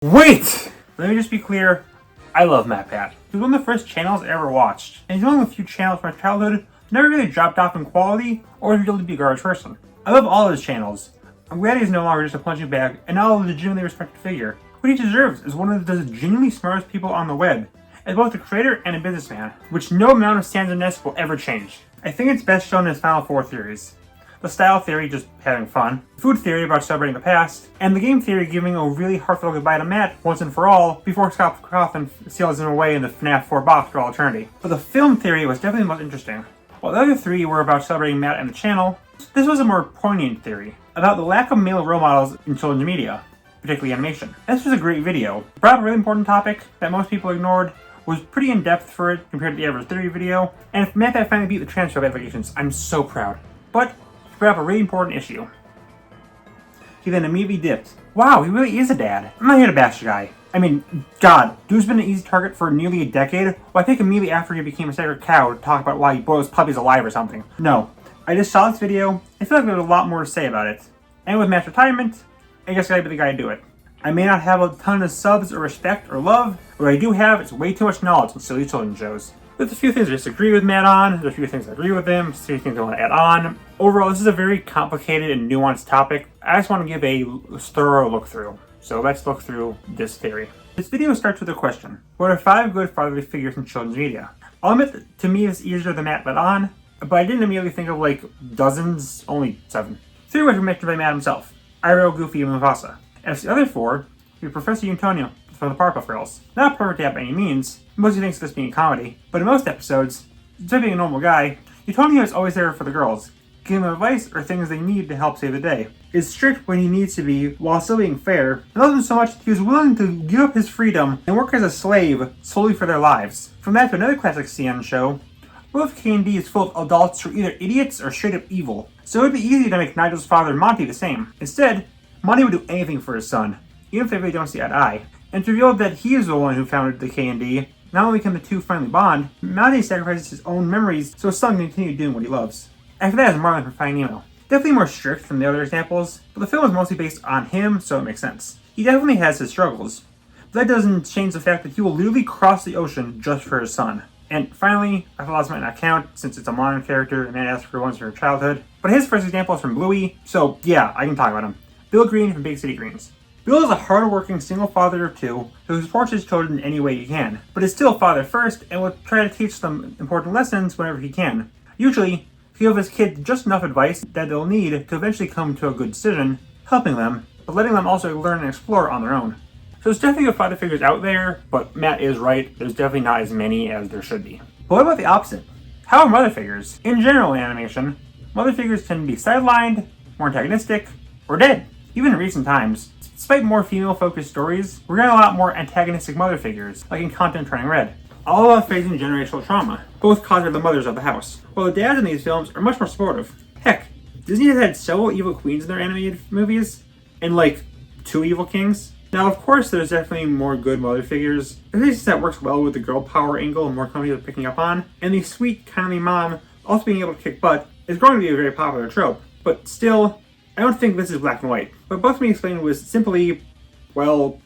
Wait! Let me just be clear, I love MatPat. He was one of the first channels I ever watched, and he's one of the few channels from my childhood that never really dropped off in quality or revealed to be a garbage person. I love all his channels. I'm glad he's no longer just a punching bag and now a legitimately respected figure. What he deserves is one of the genuinely smartest people on the web, as both a creator and a businessman, which no amount of stanza-ness will ever change. I think it's best shown in his final four theories. The style theory, just having fun, food theory about celebrating the past, and the game theory giving a really heartfelt goodbye to Matt once and for all before Scott Cawthon seals him away in the FNAF 4 box for all eternity. But the film theory was definitely the most interesting. While the other three were about celebrating Matt and the channel, this was a more poignant theory about the lack of male role models in children's media, particularly animation. This was a great video. It brought up a really important topic that most people ignored, was pretty in-depth for it compared to the average theory video, and if MatPat finally beat the transphobe allegations, I'm so proud. But he brought up a really important issue. He then immediately dipped. Wow, he really is a dad. I'm not here to bash the guy. I mean, God, dude's been an easy target for nearly a decade. Well, I think immediately after he became a sacred cow to talk about why he boils puppies alive or something. No, I just saw this video. I feel like there's a lot more to say about it. And with Matt's retirement, I guess I gotta be the guy to do it. I may not have a ton of subs or respect or love, but what I do have is way too much knowledge on silly children's shows. There's a few things I disagree with Matt on, there's a few things I agree with him, a few things I want to add on. Overall, this is a very complicated and nuanced topic. I just want to give a thorough look through. So let's look through this theory. This video starts with a question. What are 5 good fatherly figures in children's media? I'll admit that to me it's easier than Matt let on, but I didn't immediately think of like dozens, only 7. 3 which were mentioned by Matt himself. Iroh, Goofy, and Mufasa. As the other 4, we have Professor Antonio from the Powerpuff Girls. Not perfect at by any means, mostly thinks of this being a comedy, but in most episodes, despite being a normal guy, Antonio is always there for the girls, giving them advice or things they need to help save the day. Is strict when he needs to be, while still being fair, and loves them so much he was willing to give up his freedom and work as a slave solely for their lives. From that to another classic CN show, World of K&D is full of adults who are either idiots or straight up evil, so it would be easy to make Nigel's father Monty the same. Instead, Monty would do anything for his son, even if they really don't see eye to eye. And it's revealed that he is the one who founded the K&D. Not only can the two finally bond, Monty sacrifices his own memories so his son can continue doing what he loves. After that is Marlin from Finding Nemo. Definitely more strict than the other examples, but the film is mostly based on him, so it makes sense. He definitely has his struggles, but that doesn't change the fact that he will literally cross the ocean just for his son. And finally, I thought this might not count since it's a modern character and Matt asked for ones from her childhood, but his first example is from Bluey, so yeah, I can talk about him. Bill Green from Big City Greens. Bill is a hard-working single father of 2 who supports his children in any way he can, but is still father first and will try to teach them important lessons whenever he can. Usually, he'll give his kids just enough advice that they'll need to eventually come to a good decision, helping them, but letting them also learn and explore on their own. So there's definitely good father figures out there, but Matt is right, there's definitely not as many as there should be. But what about the opposite? How are mother figures? In general in animation, mother figures tend to be sidelined, more antagonistic, or dead. Even in recent times, despite more female-focused stories, we're getting a lot more antagonistic mother figures, like in Content Turning Red, all while facing generational trauma, both caused by the mothers of the house. While the dads in these films are much more supportive. Heck, Disney has had several evil queens in their animated movies, and like 2 evil kings. Now, of course, there's definitely more good mother figures, at least that works well with the girl power angle and more companies are picking up on, and the sweet, kindly mom also being able to kick butt is going to be a very popular trope, but still, I don't think this is black and white. What both me explained was simply, well,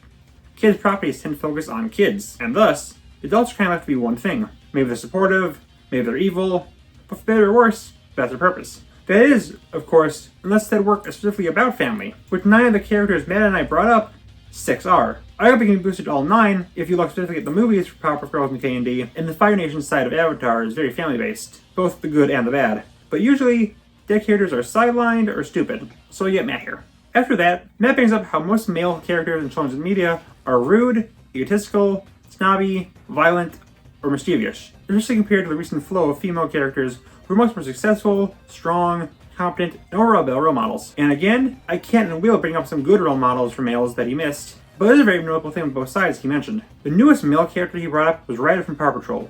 kids' properties tend to focus on kids, and thus, adults kind of have to be one thing. Maybe they're supportive, maybe they're evil, but for better or worse, that's their purpose. That is, of course, unless that work is specifically about family, which 9 of the characters Matt and I brought up, 6 are. I hope you can boost it to all 9 if you look specifically at the movies for Powerpuff Girls and K&D, and the Fire Nation side of Avatar is very family-based, both the good and the bad. But usually, dead characters are sidelined or stupid, so you get Matt here. After that, Matt brings up how most male characters in children's media are rude, egotistical, snobby, violent, or mischievous, especially compared to the recent flow of female characters who are much more successful, strong, competent, and overall better role models. And again, I can't and will bring up some good role models for males that he missed, but there's a very notable thing on both sides he mentioned. The newest male character he brought up was Ryder from Paw Patrol,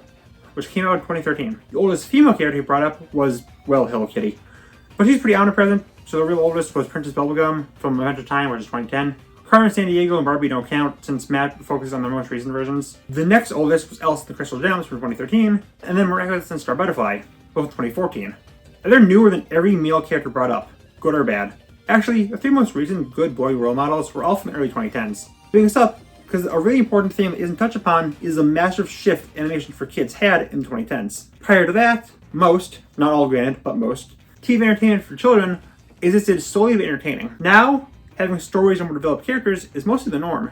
which came out in 2013. The oldest female character he brought up was, well, Hello Kitty. But she's pretty omnipresent, so the real oldest was Princess Bubblegum from Adventure Time, which is 2010. Carmen Sandiego and Barbie don't count since Matt focuses on the most recent versions. The next oldest was Elsa the Crystal Gems from 2013, and then Miraculous and Star Butterfly, both 2014. And they're newer than every male character brought up, good or bad. Actually, the 3 most recent good boy role models were all from the early 2010s. Being this up, because a really important thing that isn't touched upon is the massive shift animation for kids had in the 2010s. Prior to that, most, not all granted, but most, TV entertainment for children existed solely to be entertaining. Now, having stories and more developed characters is mostly the norm.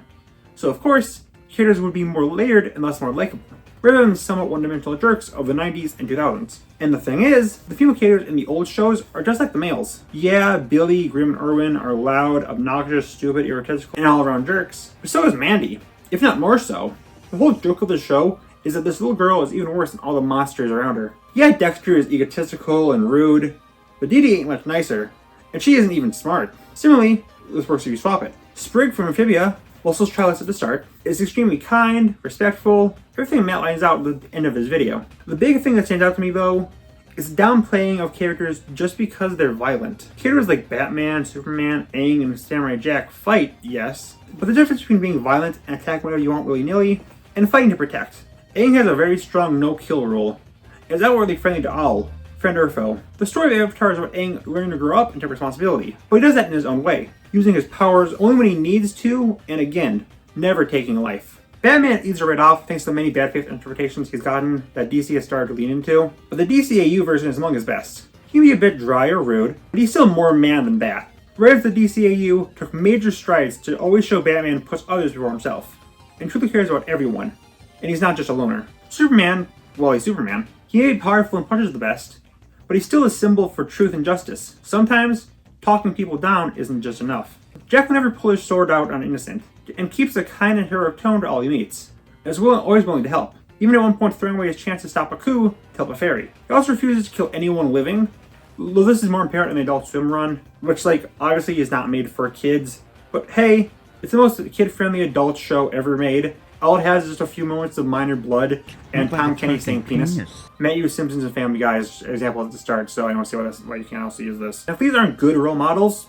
So of course, characters would be more layered and thus more likable, rather than somewhat one-dimensional jerks of the 90s and 2000s. And the thing is, the female characters in the old shows are just like the males. Yeah, Billy, Grim, and Irwin are loud, obnoxious, stupid, egotistical, and all-around jerks, but so is Mandy, if not more so. The whole joke of the show is that this little girl is even worse than all the monsters around her. Yeah, Dexter is egotistical and rude, but Dee Dee ain't much nicer, and she isn't even smart. Similarly, this works if you swap it. Sprig from Amphibia, while still childless at the start, is extremely kind, respectful, everything Matt lines out at the end of his video. The big thing that stands out to me though, is the downplaying of characters just because they're violent. Characters like Batman, Superman, Aang, and Samurai Jack fight, yes, but the difference between being violent and attacking whatever you want willy-nilly, and fighting to protect. Aang has a very strong no-kill rule, and is outwardly friendly to all, friend or foe. The story of Avatar is about Aang learning to grow up and take responsibility, but he does that in his own way, using his powers only when he needs to, and again, never taking a life. Batman eats a right off thanks to the many bad faith interpretations he's gotten that DC has started to lean into, but the DCAU version is among his best. He can be a bit dry or rude, but he's still more man than Bat. Whereas the DCAU took major strides to always show Batman puts others before himself, and truly cares about everyone, and he's not just a loner. Superman, well, he's Superman. He may be powerful and punches the best, but he's still a symbol for truth and justice. Sometimes, talking people down isn't just enough. Jack will never pull his sword out on an innocent, and keeps a kind and heroic tone to all he meets, and is always willing to help, even at one point throwing away his chance to stop a coup to help a fairy. He also refuses to kill anyone living, though this is more apparent in the Adult Swim run, which, obviously is not made for kids, but hey, it's the most kid-friendly adult show ever made. All it has is just a few moments of minor blood and Tom Kenny saying penis. Matt used Simpsons and Family Guy as examples at the start, so I don't see why you can't also use this. Now, if these aren't good role models,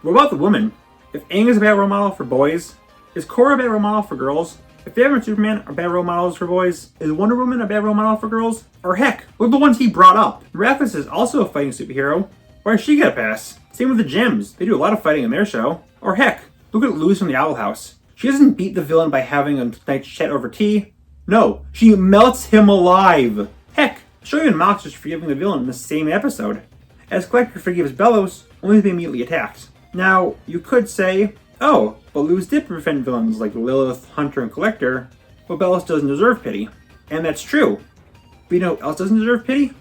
what about the woman? If Aang is a bad role model for boys, is Korra a bad role model for girls? If Batman and Superman are bad role models for boys, is Wonder Woman a bad role model for girls? Or heck, look at the ones he brought up. Miraculous is also a fighting superhero. Why does she get a pass? Same with the Gems. They do a lot of fighting in their show. Or heck, look at Luz from the Owl House. She doesn't beat the villain by having a night chat over tea. No, she melts him alive. Heck, she'll even mock just forgiving the villain in the same episode, as Collector forgives Bellows only to be immediately attacked. Now, you could say, oh, but Luz did prevent villains like Lilith, Hunter, and Collector, but Bellows doesn't deserve pity. And that's true. But you know who else doesn't deserve pity?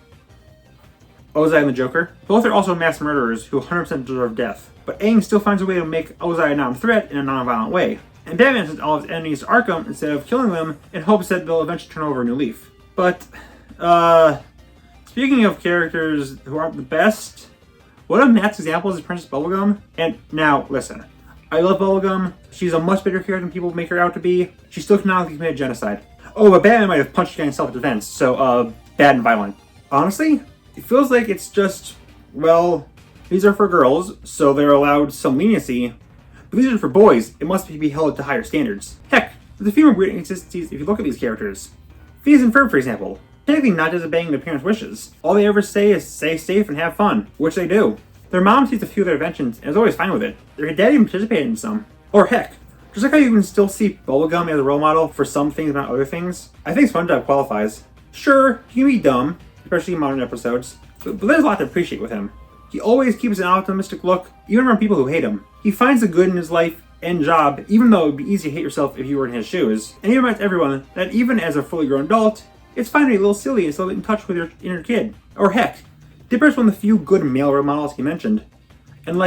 Ozai and the Joker. Both are also mass murderers who 100% deserve death, but Aang still finds a way to make Ozai a non-threat in a non-violent way. And Batman sends all his enemies to Arkham instead of killing them in hopes that they'll eventually turn over a new leaf. But, speaking of characters who aren't the best, one of Matt's examples is Princess Bubblegum. And now, listen, I love Bubblegum. She's a much better character than people make her out to be. She still canonically committed genocide. Oh, but Batman might have punched a guy in self-defense, so, bad and violent. Honestly, it feels like it's just, well, these are for girls, so they're allowed some leniency. But these are for boys, it must be held to higher standards. Heck, there's a few more weird inconsistencies if you look at these characters. Phineas and Ferb, for example, technically not disobeying their parents' wishes. All they ever say is stay safe and have fun, which they do. Their mom sees a few of their inventions and is always fine with it. Their dad even participated in some. Or heck, just like how you can still see Bubblegum as a role model for some things not other things, I think SpongeBob qualifies. Sure, he can be dumb, especially in modern episodes, but there's a lot to appreciate with him. He always keeps an optimistic look, even around people who hate him. He finds the good in his life and job, even though it would be easy to hate yourself if you were in his shoes. And he reminds everyone that even as a fully grown adult, it's fine to be a little silly and still in touch with your inner kid. Or heck, Dipper's one of the few good male role models he mentioned. And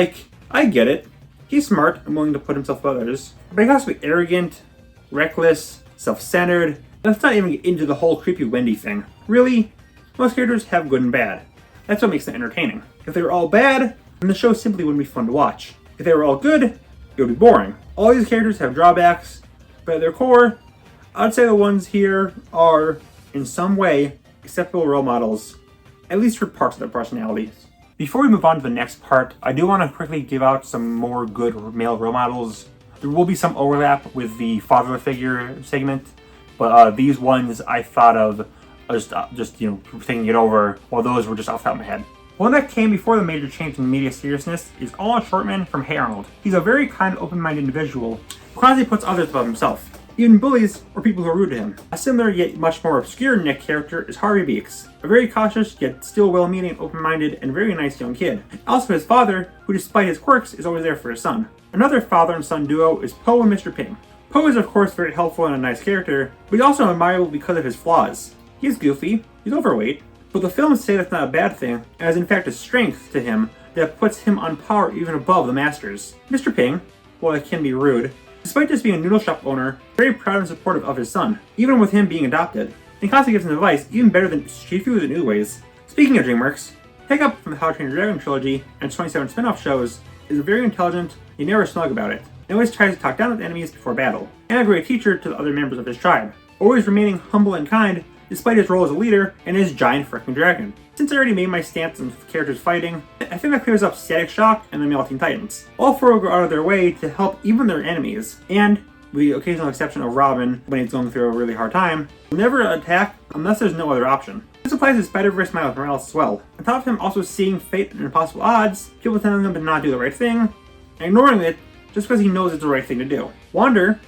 I get it. He's smart and willing to put himself above others. But he can also be arrogant, reckless, self-centered. And let's not even get into the whole creepy Wendy thing. Really, most characters have good and bad. That's what makes them entertaining. If they were all bad, then the show simply wouldn't be fun to watch. If they were all good, it would be boring. All these characters have drawbacks, but at their core, I'd say the ones here are, in some way, acceptable role models, at least for parts of their personalities. Before we move on to the next part, I do want to quickly give out some more good male role models. There will be some overlap with the father figure segment, but these ones I thought of just thinking it over, while those were just off the top of my head. One that came before the major change in media seriousness is Alan Shortman from Hey Arnold. He's a very kind, open-minded individual who constantly puts others above himself. even bullies or people who are rude to him. A similar yet much more obscure Nick character is Harvey Beaks, a very cautious yet still well-meaning, open-minded, and very nice young kid. Also his father, who despite his quirks is always there for his son. Another father and son duo is Poe and Mr. Ping. Poe is of course very helpful and a nice character, but he's also admirable because of his flaws. He's goofy, he's overweight, but the films say that's not a bad thing, as in fact a strength to him that puts him on par even above the masters. Mr. Ping, while it can be rude, despite just being a noodle shop owner, very proud and supportive of his son, even with him being adopted, and constantly gives him advice even better than Shifu in new ways. Speaking of DreamWorks, Hiccup from the How to Train Your Dragon trilogy and 27 spin-off shows is very intelligent, and never snug about it, and always tries to talk down with enemies before battle, and a great teacher to the other members of his tribe, always remaining humble and kind despite his role as a leader and his giant freaking dragon. Since I already made my stance on characters fighting, I think that clears up Static Shock and the Melting Titans. All four will go out of their way to help even their enemies, and, with the occasional exception of Robin when he's going through a really hard time, will never attack unless there's no other option. This applies to Spider-Verse Miles Morales as well. On top of him also seeing fate and impossible odds, people telling him to not do the right thing, and ignoring it just because he knows it's the right thing to do. Wander,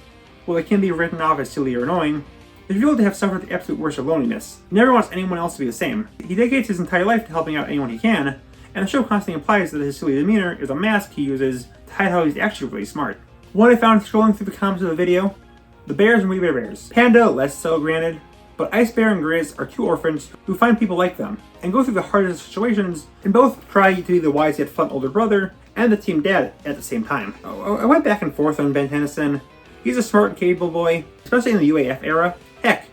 while it can be written off as silly or annoying, is revealed to have suffered the absolute worst of loneliness. He never wants anyone else to be the same. He dedicates his entire life to helping out anyone he can, and the show constantly implies that his silly demeanor is a mask he uses to hide how he's actually really smart. One I found scrolling through the comments of the video, the Bears and We Bear Bears. Panda, less so granted, but Ice Bear and Grizz are two orphans who find people like them, and go through the hardest situations, and both try to be the wise yet fun older brother, and the team dad at the same time. I went back and forth on Ben Tennyson. He's a smart and capable boy, especially in the UAF era. Heck,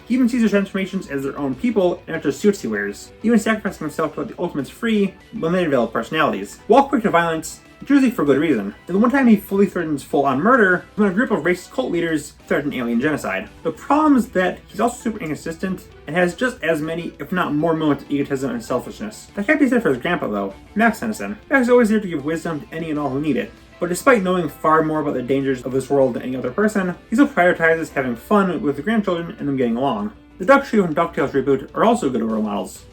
he even sees their transformations as their own people, and not just suits he wears, even sacrificing himself to let the Ultimates free when they develop personalities. While quick to violence, it's usually for good reason. And the one time he fully threatens full-on murder when a group of racist cult leaders threaten alien genocide. The problem is that he's also super inconsistent, and has just as many, if not more moments of egotism and selfishness. That can't be said for his grandpa though, Max Tennyson. Max is always there to give wisdom to any and all who need it. But despite knowing far more about the dangers of this world than any other person, he still prioritizes having fun with the grandchildren and them getting along. The Duck Trio and DuckTales reboot are also good role models.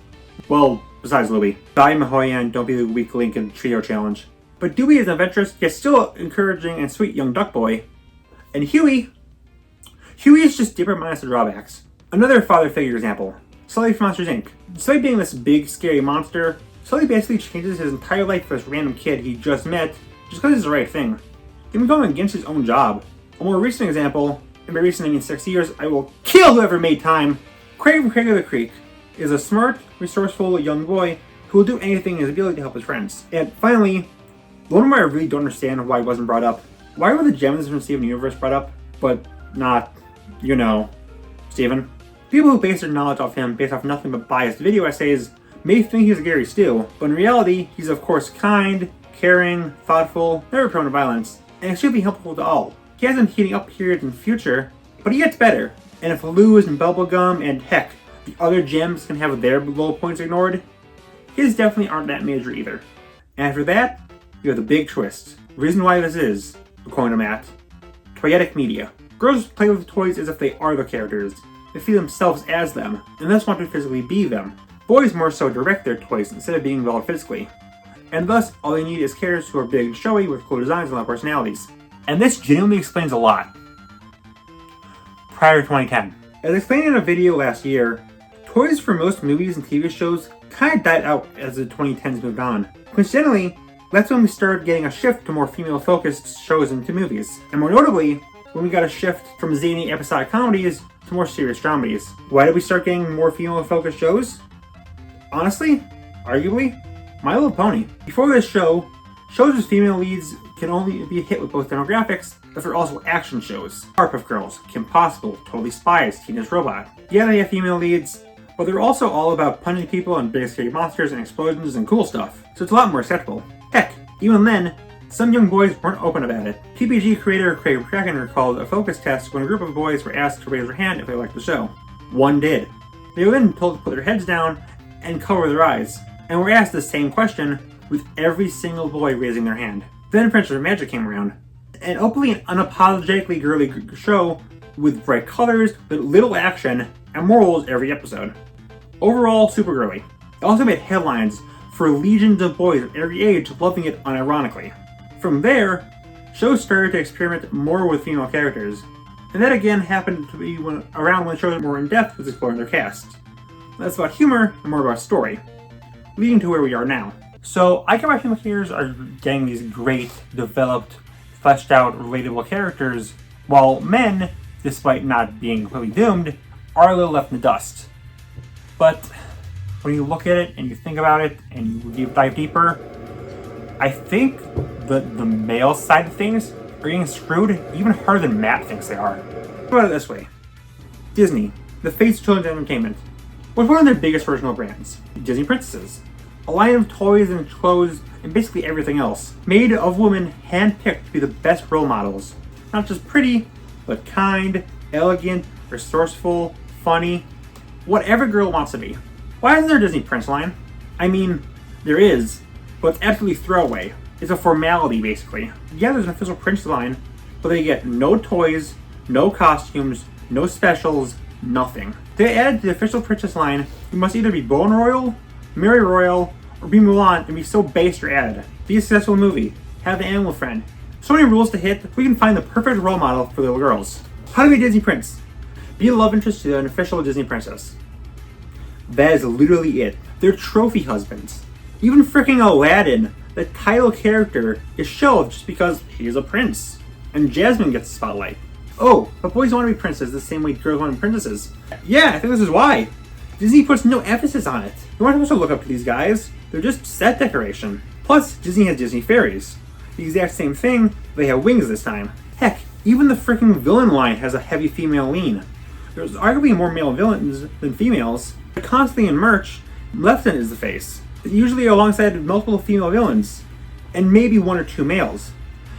Well, besides Louie. Value Mahoyan, don't be the weak link in the trio challenge. But Dewey is an adventurous, yet still encouraging and sweet young duck boy. And Huey is just Dipper minus the drawbacks. Another father figure example, Sully from Monsters Inc. Despite being this big, scary monster, Sully basically changes his entire life for this random kid he just met just because it's the right thing. Even going against his own job. A more recent example, and by recent I mean 6 years, I will kill whoever made time. Craig from Craig of the Creek is a smart, resourceful young boy who will do anything in his ability to help his friends. And finally, the one where I really don't understand why it wasn't brought up. Why were the Gems from Steven Universe brought up, but not, you know, Steven? People who base their knowledge off him based off nothing but biased video essays may think he's a Gary Stu, but in reality, he's of course kind, caring, thoughtful, never prone to violence, and extremely helpful to all. He has some heating up periods in the future, but he gets better. And if Luz and Bubblegum and heck, the other gems can have their low points ignored, his definitely aren't that major either. And after that, you have the big twist. The reason why this is, according to Matt, toyetic media. Girls play with toys as if they are the characters. They see themselves as them, and thus want to physically be them. Boys more so direct their toys instead of being involved physically. And thus, all they need is characters who are big and showy with cool designs and loud personalities. And this genuinely explains a lot. Prior to 2010. As explained in a video last year, toys for most movies and TV shows kind of died out as the 2010s moved on. Coincidentally, that's when we started getting a shift to more female-focused shows into movies. And more notably, when we got a shift from zany episodic comedies to more serious dramedies. Why did we start getting more female-focused shows? Honestly, arguably, My Little Pony. Before this show, shows with female leads can only be a hit with both demographics, but they're also action shows. Powerpuff Girls, Kim Possible, Totally Spies, Teenage Robot. Yeah, they have female leads, but they're also all about punching people and big scary monsters and explosions and cool stuff, so it's a lot more acceptable. Heck, even then, some young boys weren't open about it. PPG creator Craig Kraken recalled a focus test when a group of boys were asked to raise their hand if they liked the show. One did. They were then told to put their heads down and cover their eyes, and were asked the same question with every single boy raising their hand. Then Friendship and Magic came around. An openly and unapologetically girly show with bright colors, with little action, and morals every episode. Overall, super girly. It also made headlines for legions of boys of every age loving it unironically. From there, shows started to experiment more with female characters, and And that again happened to be around when shows more in depth was exploring their cast. Less about humor and more about story, leading to where we are now. So I get why female characters are getting these great, developed, fleshed out, relatable characters, while men, despite not being completely doomed, are a little left in the dust. But when you look at it and you think about it and you dive deeper, I think the male side of things are getting screwed even harder than Matt thinks they are. Think about it this way. Disney, the face of children's entertainment, was one of their biggest original brands, Disney Princesses. A line of toys and clothes and basically everything else, made of women handpicked to be the best role models. Not just pretty, but kind, elegant, resourceful, funny, whatever a girl wants to be. Why isn't there a Disney Prince line? I mean, there is, but it's absolutely throwaway. It's a formality, basically. Yeah, there's an official Prince line, but they get no toys, no costumes, no specials, nothing. To add to the official Princess line, you must either be born royal, marry royal, or be Mulan and be so based or added. Be a successful movie. Have an animal friend. So many rules to hit, we can find the perfect role model for little girls. How to be a Disney Prince? Be a love interest to an official Disney princess. That is literally it. They're trophy husbands. Even freaking Aladdin, the title character, is shelved just because he is a prince. And Jasmine gets the spotlight. Oh, but boys want to be princes the same way girls want to be princesses. Yeah, I think this is why. Disney puts no emphasis on it. You aren't supposed to look up to these guys. They're just set decoration. Plus, Disney has Disney fairies. The exact same thing, they have wings this time. Heck, even the freaking villain line has a heavy female lean. There's arguably more male villains than females. But constantly in merch, Maleficent is the face, usually alongside multiple female villains, and maybe one or two males.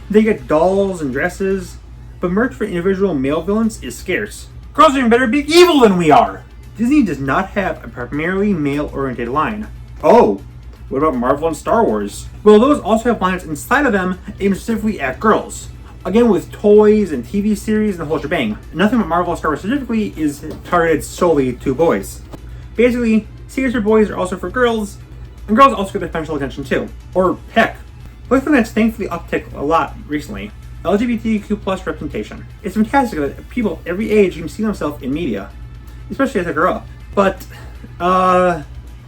They get dolls and dresses, but merch for individual male villains is scarce. Girls even better be evil than we are! Disney does not have a primarily male-oriented line. Oh, what about Marvel and Star Wars? Well, those also have lines inside of them aimed specifically at girls. Again, with toys and TV series and the whole shebang. Nothing but Marvel and Star Wars specifically is targeted solely to boys. Basically, series for boys are also for girls, and girls also get their special attention too. Or heck, one thing that's thankfully upticked a lot recently, LGBTQ plus representation. It's fantastic that people of every age can see themselves in media, especially as they grow up. But,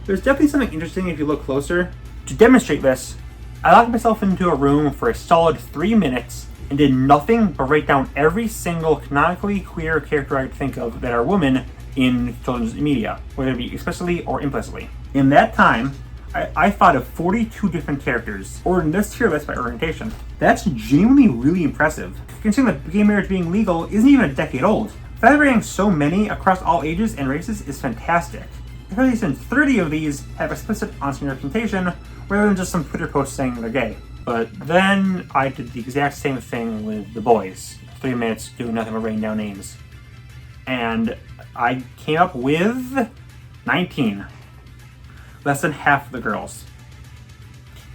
there's definitely something interesting if you look closer. To demonstrate this, I locked myself into a room for a solid 3 minutes and did nothing but write down every single canonically queer character I could think of that are women in children's media, whether it be explicitly or implicitly. In that time, I thought of 42 different characters, ordered in this tier list by orientation. That's genuinely really impressive, considering that gay marriage being legal isn't even a decade old. Celebrating so many across all ages and races is fantastic, especially since 30 of these have explicit on-screen representation, rather than just some Twitter post saying they're gay. But then I did the exact same thing with the boys. 3 minutes doing nothing but writing down names. And I came up with 19. Less than half of the girls.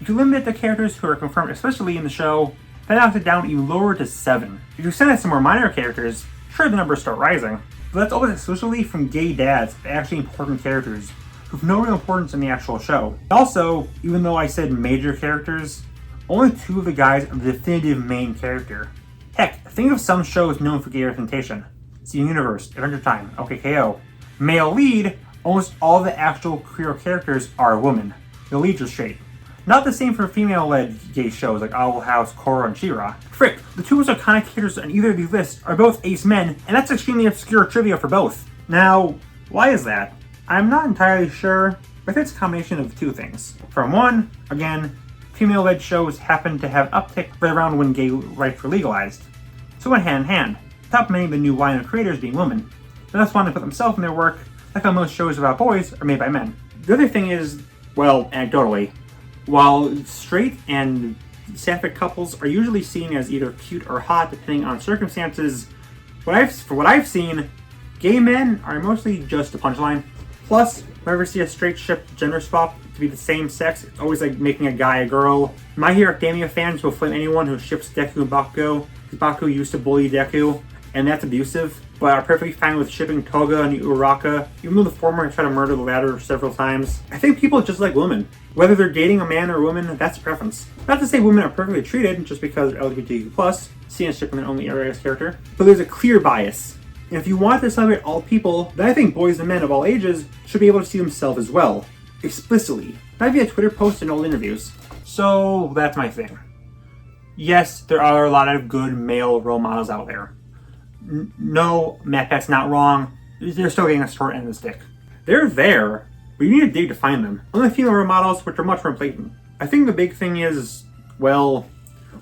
If you limit the characters who are confirmed, especially in the show, that knocks it down even lower to 7. If you send it some more minor characters, sure the numbers start rising. But that's always exclusively from gay dads to actually important characters who have no real importance in the actual show. Also, even though I said major characters, only 2 of the guys are the definitive main character. Heck, think of some shows known for gay representation. Steven Universe, Adventure Time, OKKO. Male lead, almost all the actual queer characters are women. The leads are straight. Not the same for female-led gay shows like Owl House, Korra, and She-Ra. Frick, the 2 most iconic characters on either of these lists are both ace men, and that's extremely obscure trivia for both. Now, why is that? I'm not entirely sure, but I think it's a combination of 2 things. From one, again, female-led shows happen to have uptick right around when gay rights were legalized. So went hand in hand, top many of the new line of creators being women. They thus wanted to put themselves in their work, like how most shows about boys are made by men. The other thing is, well, anecdotally, while straight and sapphic couples are usually seen as either cute or hot depending on circumstances, for what I've seen, gay men are mostly just a punchline. Plus, whenever you see a straight ship gender swap to be the same sex, it's always like making a guy a girl. My Hero Academia fans will flame anyone who ships Deku and Bakugo, because Bakugo used to bully Deku, and that's abusive, but are perfectly fine with shipping Toga and Uraka, even though the former has tried to murder the latter several times. I think people just like women. Whether they're dating a man or a woman, that's a preference. Not to say women are perfectly treated just because they're LGBTQ+, seeing as shipping their only Aries character, but there's a clear bias. And if you want to celebrate all people, then I think boys and men of all ages should be able to see themselves as well, explicitly, not via Twitter posts and old interviews. So that's my thing. Yes, there are a lot of good male role models out there. No, MatPat's not wrong. They're still getting a short end of the stick. They're there, but you need to dig to find them. Only female role models, which are much more blatant. I think the big thing is, well,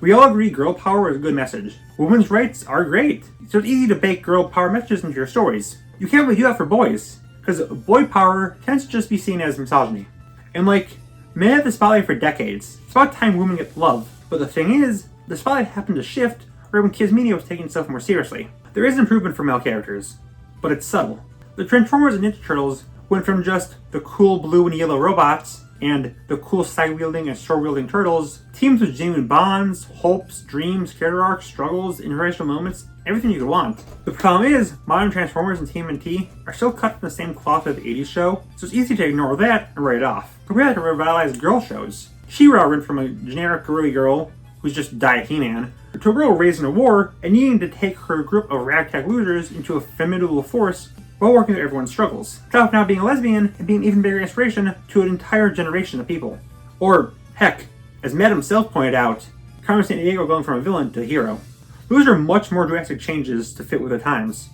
we all agree girl power is a good message. Women's rights are great. So it's easy to bake girl power messages into your stories. You can't really do that for boys, because boy power tends to just be seen as misogyny. And men had the spotlight for decades. It's about time women get love. But the thing is, the spotlight happened to shift right when kids' media was taking itself more seriously. There is improvement for male characters, but it's subtle. The Transformers and Ninja Turtles went from just the cool blue and yellow robots and the cool side-wielding and sword-wielding turtles, teams with genuine bonds, hopes, dreams, character arcs, struggles, inspirational moments, everything you could want. The problem is, modern Transformers and TMNT are still cut from the same cloth as the 80s show, so it's easy to ignore that and write it off. Compare that to revitalized girl shows. She-Ra went from a generic girly girl who's just Diet He-Man to a girl raised in a war and needing to take her group of ragtag losers into a formidable force while working through everyone's struggles. Top now being a lesbian and being an even bigger inspiration to an entire generation of people. Or, heck, as Matt himself pointed out, Carmen Sandiego going from a villain to a hero. Those are much more drastic changes to fit with the times,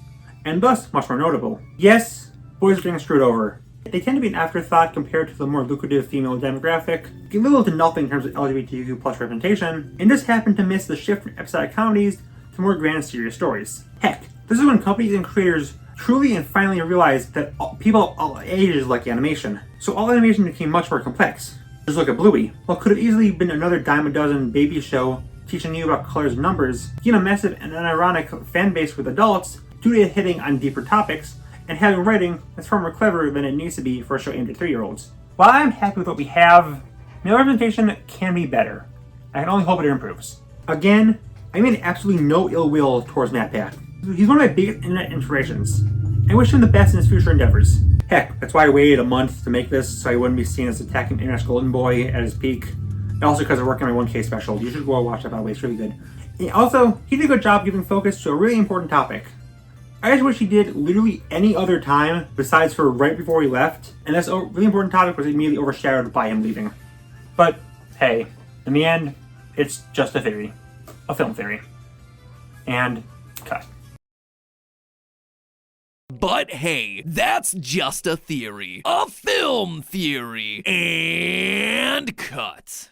and thus much more notable. Yes, boys are getting screwed over. They tend to be an afterthought compared to the more lucrative female demographic, get little to nothing in terms of LGBTQ+ representation, and just happen to miss the shift from episodic comedies to more grand serious stories. Heck, this is when companies and creators truly and finally realized that people of all ages like animation. So all animation became much more complex. Just look at Bluey. What could have easily been another dime a dozen baby show teaching you about colors and numbers, gained a massive and unironic fan base with adults due to it hitting on deeper topics, and having writing that's far more clever than it needs to be for a show aimed at 3-year-olds. While I'm happy with what we have, male representation can be better. I can only hope it improves. Again, I mean absolutely no ill will towards MatPat. He's one of my biggest internet inspirations. I wish him the best in his future endeavors. Heck, that's why I waited a month to make this so I wouldn't be seen as attacking Internet Golden Boy at his peak. And also because I work on my 1K special. You should go watch that, by the way, it's really good. And also, he did a good job giving focus to a really important topic. I just wish he did literally any other time besides for right before he left, and this really important topic was immediately overshadowed by him leaving. But, hey, in the end, it's just a theory. A film theory. And cut. But hey, that's just a theory. A film theory. And cut.